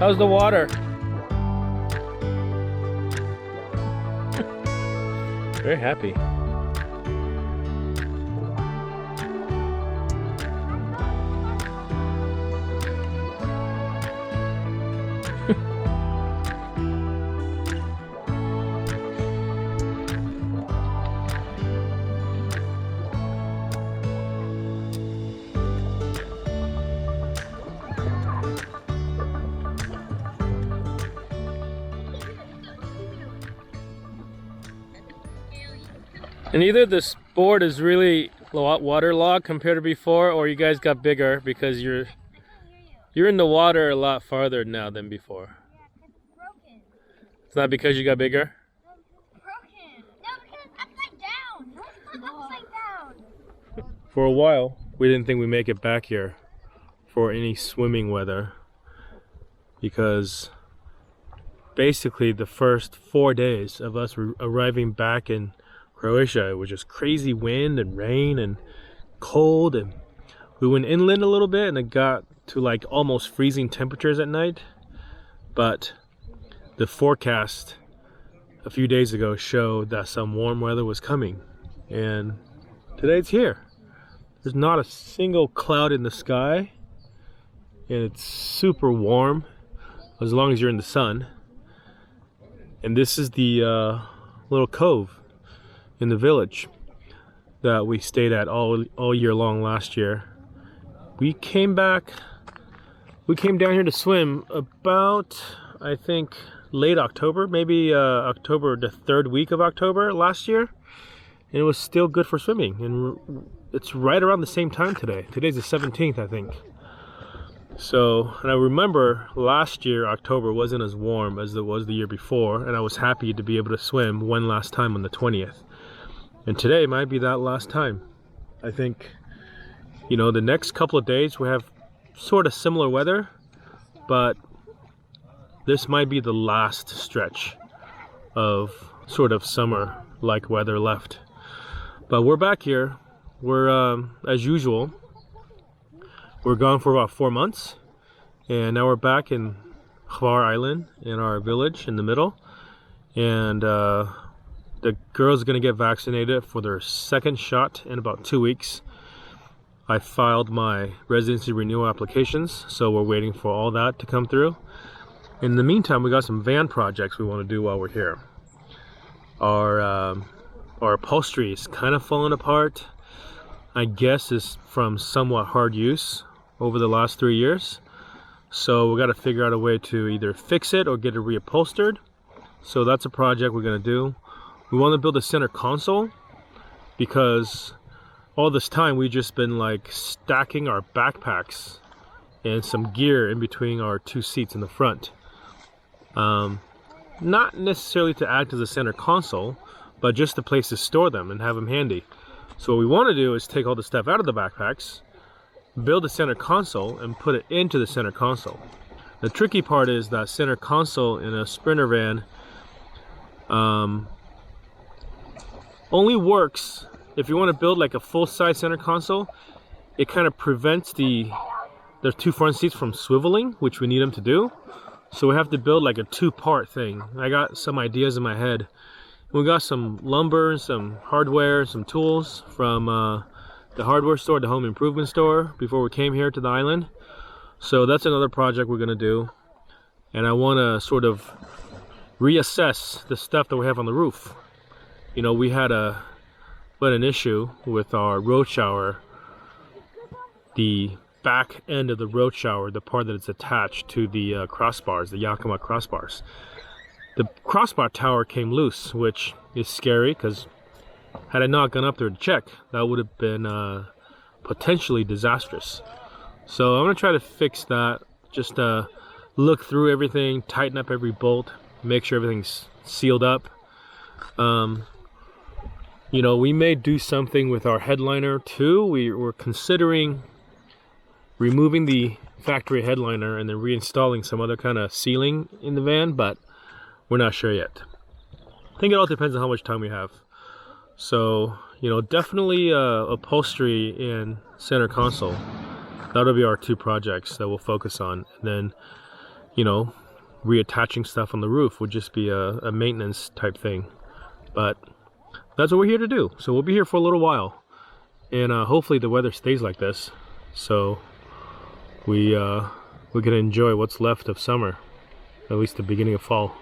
How's the water? Very happy. And either this board is really waterlogged compared to before, or you guys got bigger because you're in the water a lot farther now than before. Yeah, because it's broken. It's not because you got bigger? No, because it's broken. No, because it's upside down. No, it's not upside down. For a while, we didn't think we'd make it back here for any swimming weather, because basically the first 4 days of us arriving back in Croatia, it was just crazy wind and rain and cold, and we went inland a little bit and it got to like almost freezing temperatures at night. But the forecast a few days ago showed that some warm weather was coming, and today it's here. There's not a single cloud in the sky, and it's super warm as long as you're in the sun. And this is the little cove in the village that we stayed at all year long last year. We came down here to swim about, I think, late October, maybe October, the 3rd week of October last year, and it was still good for swimming. And it's right around the same time today. Today's the 17th, I think. So, and I remember last year October wasn't as warm as it was the year before, and I was happy to be able to swim one last time on the 20th. And today might be that last time. I think, you know, the next couple of days we have sort of similar weather, but this might be the last stretch of sort of summer-like weather left. But we're back here. We're, as usual, we're gone for about 4 months, and now we're back in Hvar Island in our village in the middle, and the girls are going to get vaccinated for their 2nd shot in about 2 weeks. I filed my residency renewal applications, so we're waiting for all that to come through. In the meantime, we got some van projects we want to do while we're here. Our upholstery is kind of falling apart. I guess it's from somewhat hard use over the last 3 years. So we got to figure out a way to either fix it or get it reupholstered. So that's a project we're going to do. We want to build a center console because all this time we've just been like stacking our backpacks and some gear in between our 2 seats in the front. Not necessarily to act as a center console, but just a place to store them and have them handy. So what we want to do is take all the stuff out of the backpacks, build a center console, and put it into the center console. The tricky part is that center console in a Sprinter van only works if you want to build like a full-size center console. It kind of prevents the 2 front seats from swiveling, which we need them to do. So we have to build like a 2-part thing. I got some ideas in my head. We got some lumber, some hardware, some tools from the hardware store, the home improvement store, before we came here to the island. So that's another project we're gonna do. And I wanna sort of reassess the stuff that we have on the roof. You know, we had an issue with our road shower. The back end of the road shower, the part that is attached to the crossbars, the Yakima crossbars. The crossbar tower came loose, which is scary because had I not gone up there to check, that would have been potentially disastrous. So I'm gonna try to fix that, just look through everything, tighten up every bolt, make sure everything's sealed up. You know, we may do something with our headliner too. We're considering removing the factory headliner and then reinstalling some other kind of ceiling in the van, but we're not sure yet. I think it all depends on how much time we have. So, you know, definitely upholstery and center console. That'll be our 2 projects that we'll focus on. And then you know, reattaching stuff on the roof would just be a maintenance type thing. But that's what we're here to do. So we'll be here for a little while, and hopefully the weather stays like this, so we can enjoy what's left of summer, at least the beginning of fall.